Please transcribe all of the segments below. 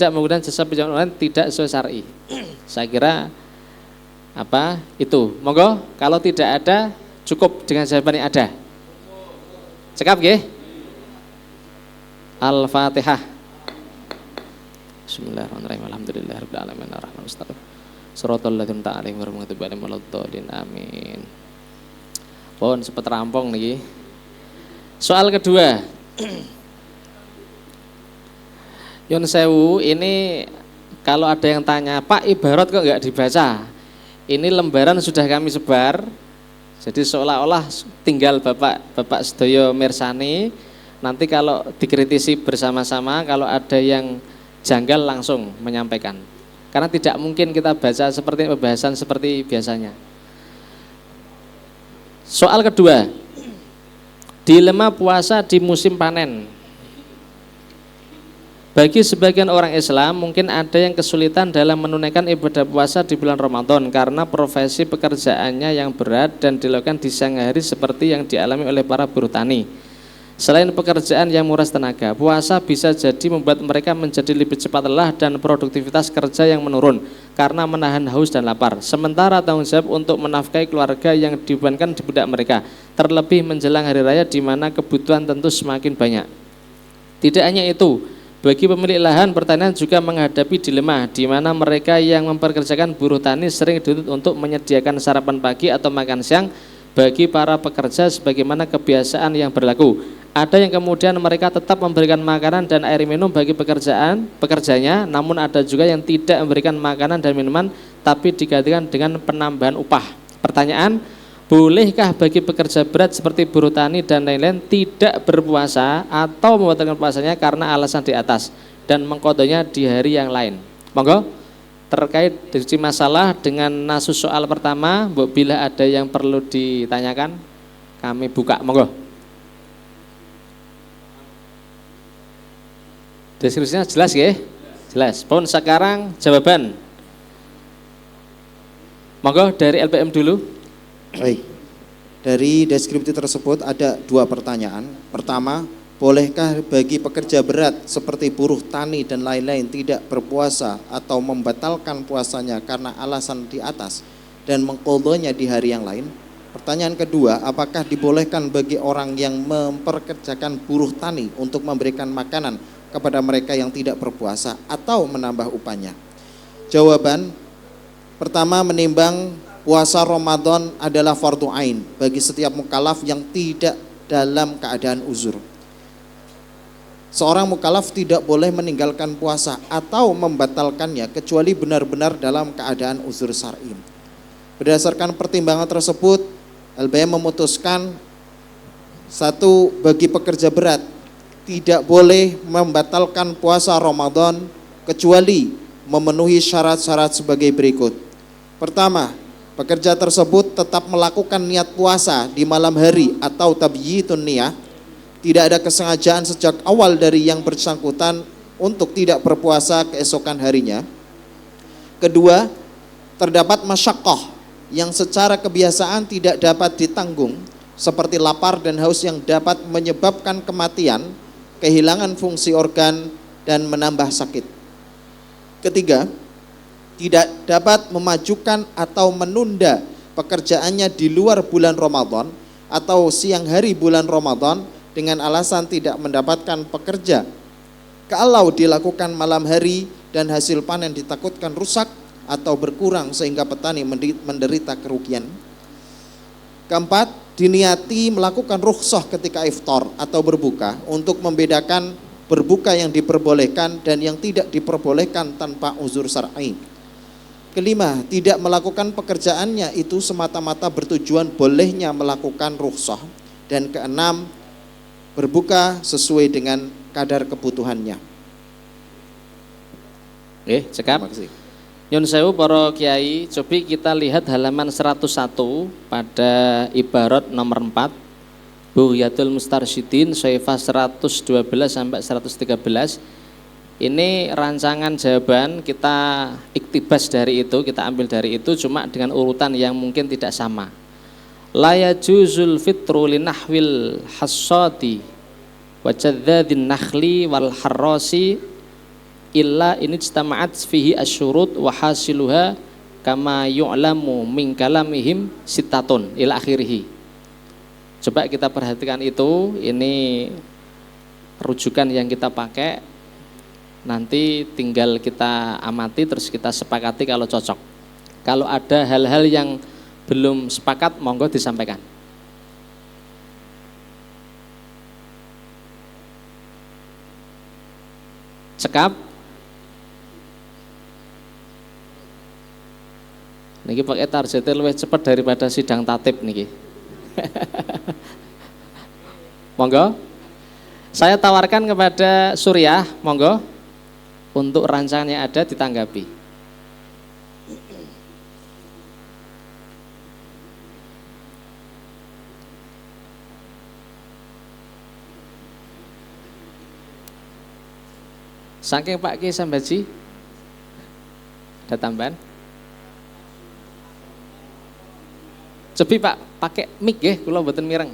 tidak menggunakan jasa pinjaman online tidak sesuai syar'i. Saya kira itu. Monggo, kalau tidak ada cukup dengan jawaban yang ada. Cekap nggih? Al-Fatihah. Bismillahirrahmanirrahim. Alhamdulillahirabbil alamin arrahmanir rahim. Shiratal ladzina an'amta 'alaihim ghairil maghdubi 'alaihim waladdallin. Amin. Pun sempat rampung niki. Soal kedua. Yun sewu, ini kalau ada yang tanya, Pak ibarat kok nggak dibaca? Ini lembaran sudah kami sebar, jadi seolah-olah tinggal Bapak Sedoyo mirsani. Nanti kalau dikritisi bersama-sama, kalau ada yang janggal langsung menyampaikan. Karena tidak mungkin kita baca seperti pembahasan seperti biasanya. Soal kedua, dilema puasa di musim panen. Bagi sebagian orang Islam mungkin ada yang kesulitan dalam menunaikan ibadah puasa di bulan Ramadan karena profesi pekerjaannya yang berat dan dilakukan di siang hari seperti yang dialami oleh para buruh tani. Selain pekerjaan yang menguras tenaga, puasa bisa jadi membuat mereka menjadi lebih cepat lelah dan produktivitas kerja yang menurun karena menahan haus dan lapar. Sementara tanggung jawab untuk menafkahi keluarga yang dibebankan di pundak mereka, terlebih menjelang hari raya di mana kebutuhan tentu semakin banyak. Tidak hanya itu, bagi pemilik lahan pertanian juga menghadapi dilema di mana mereka yang mempekerjakan buruh tani sering dituntut untuk menyediakan sarapan pagi atau makan siang bagi para pekerja sebagaimana kebiasaan yang berlaku. Ada yang kemudian mereka tetap memberikan makanan dan air minum bagi pekerjanya, namun ada juga yang tidak memberikan makanan dan minuman tapi digantikan dengan penambahan upah. Pertanyaan, bolehkah bagi pekerja berat seperti buruh tani dan lain-lain tidak berpuasa atau membatalkan puasanya karena alasan di atas dan mengqadanya di hari yang lain? Monggo, terkait diskusi masalah dengan nasus soal pertama, bila ada yang perlu ditanyakan, kami buka. Monggo. Deskripsinya jelas ya? Jelas. Pun sekarang jawaban. Monggo dari LPM dulu. Baik, dari deskripsi tersebut ada dua pertanyaan. Pertama, bolehkah bagi pekerja berat seperti buruh tani dan lain-lain tidak berpuasa atau membatalkan puasanya karena alasan di atas dan mengqadanya di hari yang lain? Pertanyaan kedua, apakah dibolehkan bagi orang yang memperkerjakan buruh tani untuk memberikan makanan kepada mereka yang tidak berpuasa atau menambah upahnya? Jawaban pertama, menimbang puasa Ramadan adalah fardu ain bagi setiap mukallaf yang tidak dalam keadaan uzur. Seorang mukallaf tidak boleh meninggalkan puasa atau membatalkannya kecuali benar-benar dalam keadaan uzur syar'i. Berdasarkan pertimbangan tersebut, LBM memutuskan satu, bagi pekerja berat tidak boleh membatalkan puasa Ramadan kecuali memenuhi syarat-syarat sebagai berikut. Pertama, pekerja tersebut tetap melakukan niat puasa di malam hari atau tabyitun niyah. Tidak ada kesengajaan sejak awal dari yang bersangkutan untuk tidak berpuasa keesokan harinya. Kedua, terdapat masyaqqah yang secara kebiasaan tidak dapat ditanggung seperti lapar dan haus yang dapat menyebabkan kematian, kehilangan fungsi organ dan menambah sakit. Ketiga, tidak dapat memajukan atau menunda pekerjaannya di luar bulan Ramadan atau siang hari bulan Ramadan dengan alasan tidak mendapatkan pekerja. Kalau dilakukan malam hari dan hasil panen ditakutkan rusak atau berkurang sehingga petani menderita kerugian. Keempat, diniati melakukan rukhsah ketika iftar atau berbuka untuk membedakan berbuka yang diperbolehkan dan yang tidak diperbolehkan tanpa uzur syar'i. Kelima, tidak melakukan pekerjaannya itu semata-mata bertujuan bolehnya melakukan rukhsah. Dan keenam, berbuka sesuai dengan kadar kebutuhannya. Cekap. Nyun sewu para kiai, cobi kita lihat halaman 101 pada ibarat nomor 4 Bughyatul Mustarsyidin Syaifah 112 sampai 113. Ini rancangan jawaban, kita iktibas dari itu, kita ambil dari itu, cuma dengan urutan yang mungkin tidak sama. La yajuzul fitru linahwil hassati wa jadzadin nakhli wal harrasi illa in ijtama'at fihi asyurut wa hasiluha kama yu'lamu min kalamihim sittatun ila akhirih. Coba kita perhatikan itu, ini rujukan yang kita pakai. Nanti tinggal kita amati terus kita sepakati kalau cocok. Kalau ada hal-hal yang belum sepakat, monggo disampaikan. Cekap. Niki pakai targetnya lebih cepat daripada sidang tatib niki. Monggo. Saya tawarkan kepada Suriah, monggo. Untuk rancangannya ada ditanggapi. Saking Pak Ki Sambaji, ada tambahan? Cobi Pak, pakai mic ya, kula mboten mireng.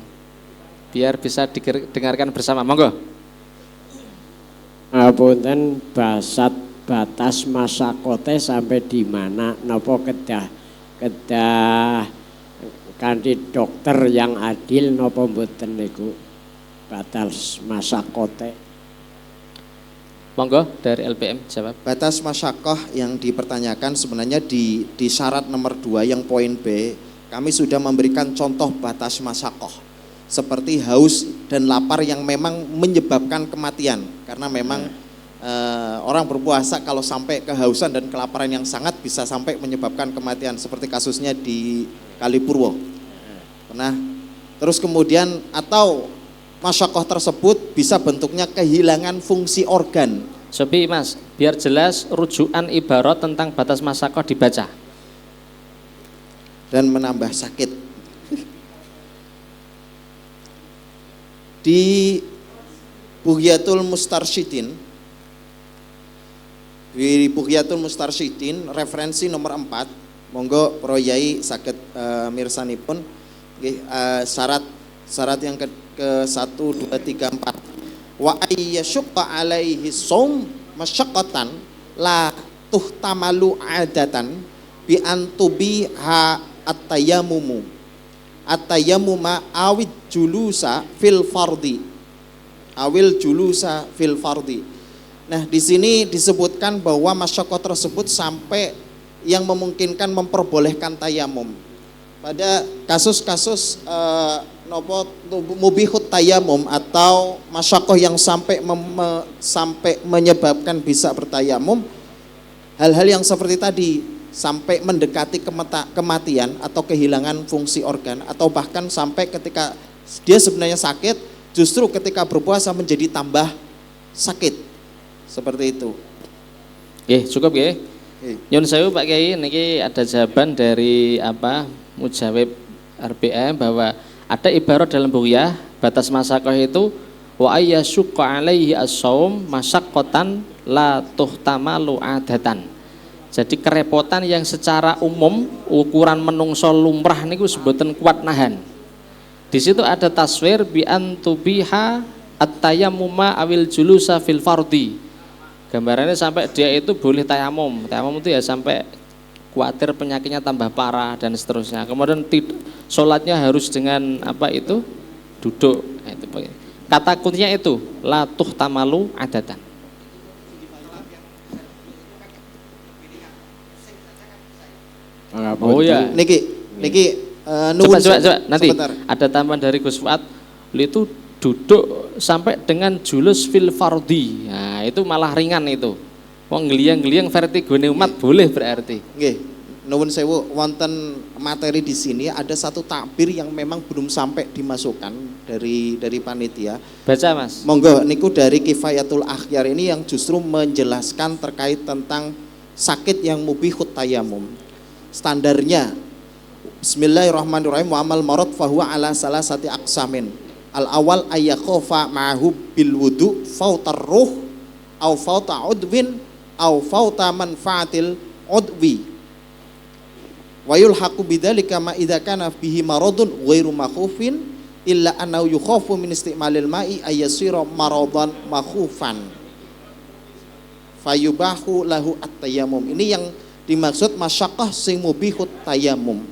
Biar bisa didengarkan bersama, monggo. Punten batas masa kote sampai di mana nopo kedah kanthi dokter yang adil nopo mboten niku batas masa kote. Monggo dari LPM jawab. Batas masyakoh yang dipertanyakan sebenarnya di syarat nomor 2 yang poin B, kami sudah memberikan contoh batas masyakoh seperti haus dan lapar yang memang menyebabkan kematian, karena memang orang berpuasa kalau sampai kehausan dan kelaparan yang sangat bisa sampai menyebabkan kematian, seperti kasusnya di Kalipurwo. Nah, terus kemudian atau masyakoh tersebut bisa bentuknya kehilangan fungsi organ. Sobi Mas, biar jelas rujukan ibarat tentang batas masyakoh dibaca. Dan menambah sakit. Di Bughyatul Mustarsyidin, referensi nomor 4, monggo Pro Yai saged mirsanipun syarat yang ke 1 2 3 4. Wa ayyasyqa alaihi shaum masyaqqatan la tuhtamalu adatan bi antubiha at-tayammuma awid julusa fil fardi. Nah, di sini disebutkan bahwa masyaqqah tersebut sampai yang memungkinkan memperbolehkan tayamum. Pada kasus-kasus mubihut tayamum atau masyaqqah yang sampai menyebabkan bisa bertayamum, hal-hal yang seperti tadi sampai mendekati kematian atau kehilangan fungsi organ, atau bahkan sampai ketika dia sebenarnya sakit, justru ketika berpuasa menjadi tambah sakit, seperti itu. Cukup ya. Nyun sewu Pak Kiai, niki ada jawaban dari Mujawib RBM bahwa ada ibarat dalam Bughyah batas masyaqqah itu wa ayyasyqa alaihi as-shaum masyaqqatan la tuhtamalu adatan. Jadi kerepotan yang secara umum ukuran menungso lumrah niku sebutan kuat nahan. Di situ ada taswir bi antubiha at-tayammuma awil julusa fil fardi. Gambarannya sampai dia itu boleh tayamum. Tayamum itu ya sampai khawatir penyakitnya tambah parah dan seterusnya. Kemudian sholatnya harus dengan duduk. Nah, itu kata kuncinya itu la tuhtamalu adatan. Oh ya. Niki coba nanti sebentar. Ada tambahan dari Gus Fuad, itu duduk sampai dengan julus fil fardi. Nah, itu malah ringan itu. Wong ngliang-ngliang vertigone umat boleh berarti. Nggih. Nuwun sewu, wonten materi di sini ada satu takbir yang memang belum sampai dimasukkan dari panitia. Baca Mas. Monggo niku dari Kifayatul Akhyar ini yang justru menjelaskan terkait tentang sakit yang mubihut tayamum. Standarnya Bismillahirrahmanirrahim, wa amal marad fahuwa ala salasati aqsamin. Al awal ayyakhofa ma'ahu bil wudu fautar ruh au fauta udwin au fauta manfaatil udwi wa yulhaqu bidzalika ma idza kana bihi maradun ghairu makhufin illa annahu yukhafu min istimalil ma'i ayyasira maradan makhufan fayubahu lahu at-tayammum. Ini yang dimaksud masyaqqah sing mubihut tayamum.